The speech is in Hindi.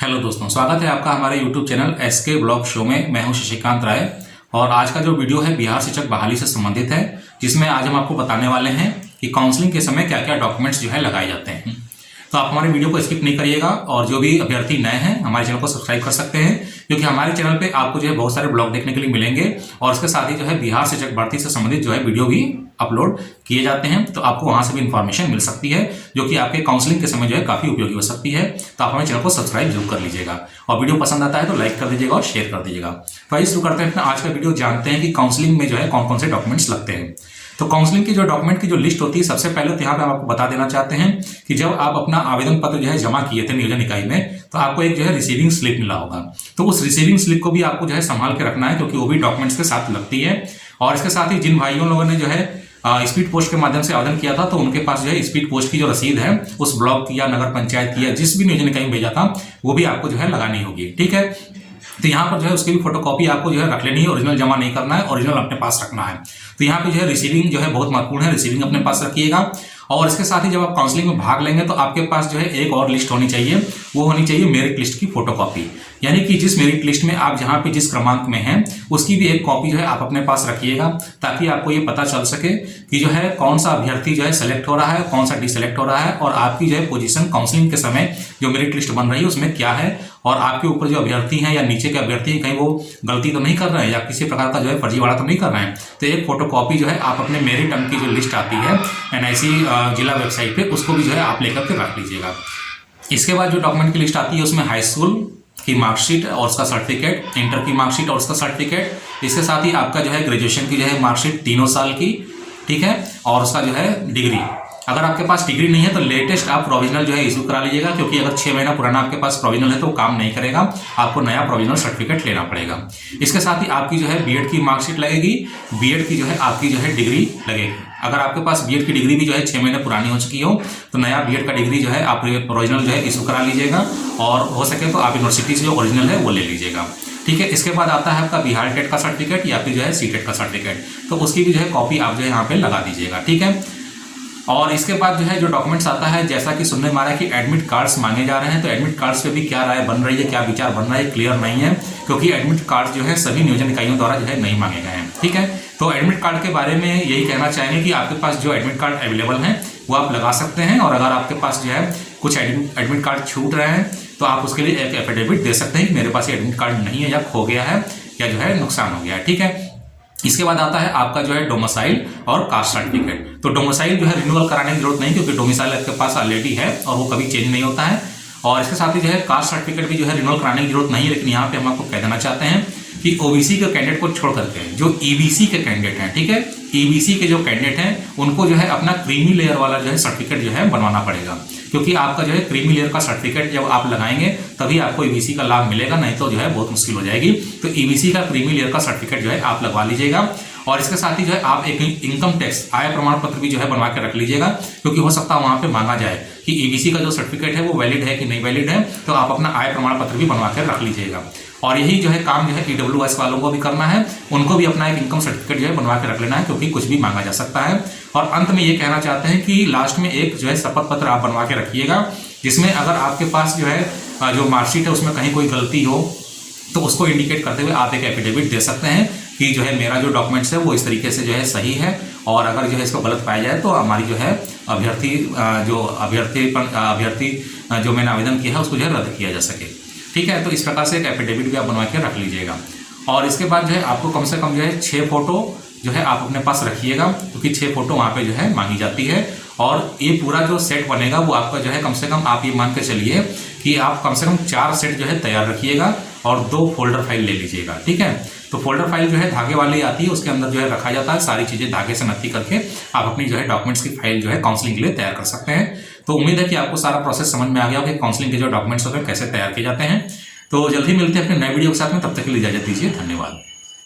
हेलो दोस्तों, स्वागत है आपका हमारे YouTube channel SK blog show में। मैं हूं शशिकांत राय और आज का जो वीडियो है बिहार शिक्षक बहाली से संबंधित है, जिसमें आज हम आपको बताने वाले हैं कि काउंसलिंग के समय क्या क्या डॉक्यूमेंट्स जो है लगाए जाते हैं। तो आप हमारे वीडियो को स्किप नहीं करिएगा और जो भी अभ्यर्थी नए हैं हमारे चैनल को सब्सक्राइब कर सकते हैं, क्योंकि हमारे चैनल पे आपको जो है बहुत सारे ब्लॉग देखने के लिए मिलेंगे और उसके साथ ही जो है बिहार शिक्षक भर्ती से संबंधित जो है वीडियो भी अपलोड किए जाते हैं। तो आपको वहां से भी इंफॉर्मेशन मिल सकती है जो कि आपके काउंसलिंग के समय जो है काफी उपयोगी हो सकती है। तो आप हमारे चैनल को सब्सक्राइब जरूर कर लीजिएगा और वीडियो पसंद आता है तो लाइक कर दीजिएगा और शेयर कर दीजिएगा। तो आइए शुरू करते हैं अपना आज का वीडियो। जानते हैं कि काउंसलिंग में जो है कौन कौन से डॉक्यूमेंट्स लगते हैं। तो काउंसलिंग की जो डॉक्यूमेंट की जो लिस्ट होती है, सबसे पहले तो यहाँ पे हम आपको बता देना चाहते हैं कि जब आप अपना आवेदन पत्र जो है जमा किए थे नियोजन इकाई में, तो आपको एक जो है रिसीविंग स्लिप मिला होगा। तो उस रिसीविंग स्लिप को भी आपको जो है संभाल के रखना है, क्योंकि वो भी डॉक्यूमेंट्स के साथ लगती है। और इसके साथ ही जिन भाइयों लोगों ने जो है स्पीड पोस्ट के माध्यम से आवेदन किया था, तो उनके पास जो है स्पीड पोस्ट की जो रसीद है उस ब्लॉक की या नगर पंचायत की या जिस भी नियोजन इकाई में भेजा था वो भी आपको जो है लगानी होगी। ठीक है, तो यहाँ पर जो है उसकी भी फोटोकॉपी आपको जो है रख लेनी है, ओरिजिनल जमा नहीं करना है, ओरिजिनल अपने पास रखना है। तो यहाँ पे जो है रिसीविंग जो है बहुत महत्वपूर्ण है, रिसीविंग अपने पास रखिएगा। और इसके साथ ही जब आप काउंसलिंग में भाग लेंगे तो आपके पास जो है एक और लिस्ट होनी चाहिए, वो होनी चाहिए मेरिट लिस्ट की फोटोकॉपी। यानी कि जिस मेरिट लिस्ट में आप जहां पे जिस क्रमांक में हैं उसकी भी एक कॉपी जो है आप अपने पास रखिएगा, ताकि आपको ये पता चल सके कि जो है कौन सा अभ्यर्थी जो है सेलेक्ट हो रहा है, कौन सा डिसेलेक्ट हो रहा है, और आपकी जो है पोजीशन काउंसलिंग के समय जो मेरिट लिस्ट बन रही है उसमें क्या है, और आपके ऊपर जो अभ्यर्थी हैं या नीचे के अभ्यर्थी हैं कहीं वो गलती तो नहीं कर रहे हैं या किसी प्रकार का जो है फर्जीवाड़ा तो नहीं कर रहे हैं। तो एक फोटोकॉपी जो है आप अपने मेरिट अंक की जो लिस्ट आती है NIC जिला वेबसाइट पे, उसको भी जो है आप लेकर के रख लीजिएगा। इसके बाद जो डॉक्यूमेंट की लिस्ट आती है उसमें हाई स्कूल की मार्कशीट और उसका सर्टिफिकेट, इंटर की मार्कशीट और उसका सर्टिफिकेट, इसके साथ ही आपका जो है ग्रेजुएशन की जो है मार्कशीट 3 साल की, ठीक है, और उसका जो है डिग्री। अगर आपके पास डिग्री नहीं है तो लेटेस्ट आप प्रोविजनल जो है इशू करा लीजिएगा, क्योंकि अगर 6 महीना पुराना आपके पास प्रोविजनल है तो काम नहीं करेगा, आपको नया प्रोविजनल सर्टिफिकेट लेना पड़ेगा। इसके साथ ही आपकी जो है बीएड की मार्कशीट लगेगी, बीएड की जो है आपकी जो है डिग्री लगेगी। अगर आपके पास बीएड की डिग्री भी जो है 6 महीने पुरानी हो चुकी हो तो नया बीएड का डिग्री जो है आप प्रोविजनल जो है इशू करा लीजिएगा, और हो सके तो आप यूनिवर्सिटी से जो ओरिजिनल है वो ले लीजिएगा। ठीक है, इसके बाद आता है आपका बिहार टेट का सर्टिफिकेट या फिर जो है सीटेट का सर्टिफिकेट, तो उसकी भी जो है कॉपी आप जो है यहाँ पे लगा दीजिएगा। ठीक है, और इसके बाद जो है जो डॉक्यूमेंट्स आता है, जैसा कि सुनने में आ रहा है कि एडमिट कार्ड्स मांगे जा रहे हैं, तो एडमिट कार्ड्स पे भी क्या राय बन रही है, क्या विचार बन रहा है, क्लियर नहीं है, क्योंकि एडमिट कार्ड जो है सभी नियोजन इकाइयों द्वारा जो है नहीं मांगे गए हैं। ठीक है, तो एडमिट कार्ड के बारे में यही कहना चाहेंगे कि आपके पास जो एडमिट कार्ड अवेलेबल हैं वो आप लगा सकते हैं, और अगर आपके पास जो है कुछ एडमिट कार्ड छूट रहे हैं तो आप उसके लिए एक एफिडेविट दे सकते हैं कि मेरे पास एडमिट कार्ड नहीं है या खो गया है या जो है नुकसान हो गया है। ठीक है, इसके बाद आता है आपका जो है डोमिसाइल और कास्ट सर्टिफिकेट। तो डोमिसाइल जो है रिन्यूअल कराने की जरूरत नहीं, क्योंकि डोमिसाइल आपके पास ऑलरेडी है और वो कभी चेंज नहीं होता है। और इसके साथ ही जो है कास्ट सर्टिफिकेट भी जो है रिन्यूअल कराने की जरूरत नहीं है, लेकिन यहाँ पे हम आपको कह देना चाहते हैं कि ओबीसी के कैंडिडेट को छोड़ करके जो ईबीसी के कैंडिडेट हैं, ठीक है, ईबीसी के जो कैंडिडेट हैं उनको जो है अपना क्रीमी लेयर वाला जो है सर्टिफिकेट जो है बनवाना पड़ेगा, क्योंकि आपका जो है क्रीमी लेयर का सर्टिफिकेट जब आप लगाएंगे तभी आपको ईबीसी का लाभ मिलेगा, नहीं तो जो है बहुत मुश्किल हो जाएगी। तो ईबीसी का क्रीमी लेयर का सर्टिफिकेट जो है आप लगवा लीजिएगा। और इसके साथ ही जो है आप एक इनकम टैक्स आय प्रमाण पत्र भी जो है बनवा के रख लीजिएगा, क्योंकि हो सकता है वहां पे मांगा जाए कि ईबीसी का जो सर्टिफिकेट है वो वैलिड है कि नहीं वैलिड है, तो आप अपना आय प्रमाण पत्र भी बनवा के रख लीजिएगा। और यही जो है काम जो है EWS वालों को भी करना है, उनको भी अपना एक इनकम सर्टिफिकेट जो है बनवा के रख लेना है, क्योंकि कुछ भी मांगा जा सकता है। और अंत में ये कहना चाहते हैं कि लास्ट में एक जो है शपथ पत्र आप बनवा के रखिएगा, जिसमें अगर आपके पास जो है जो मार्कशीट है उसमें कहीं कोई गलती हो तो उसको इंडिकेट करते हुए आप एक एफिडेविट दे सकते हैं कि जो है मेरा जो डॉक्यूमेंट्स है वो इस तरीके से जो है सही है, और अगर जो है इसको गलत पाया जाए तो हमारी जो है अभ्यर्थी जो मैंने आवेदन किया है उसको जो है रद्द किया जा सके। ठीक है, तो इस प्रकार से एक एफिडेविट भी आप बनवा के रख लीजिएगा। और इसके बाद जो है आपको कम से कम जो है 6 फोटो जो है आप अपने पास रखिएगा, क्योंकि 6 फोटो वहाँ पे जो है मांगी जाती है। और ये पूरा जो सेट बनेगा वो आपका जो है कम से कम आप ये मान के चलिए कि आप कम से कम 4 सेट जो है तैयार रखिएगा और 2 फोल्डर फाइल ले लीजिएगा। ठीक है, तो फोल्डर फाइल जो है धागे वाली आती है, उसके अंदर जो है रखा जाता है, सारी चीजें धागे से नत्ती करके आप अपनी जो है डॉक्यूमेंट्स की फाइल जो है काउंसलिंग के लिए तैयार कर सकते हैं। तो उम्मीद है कि आपको सारा प्रोसेस समझ में आ गया हो कि काउंसलिंग के जो डॉक्यूमेंट्स होते हैं कैसे तैयार किए जाते हैं। तो जल्दी मिलते हैं अपने नए वीडियो के साथ में, तब तक के लिए इजाजत दीजिए, धन्यवाद।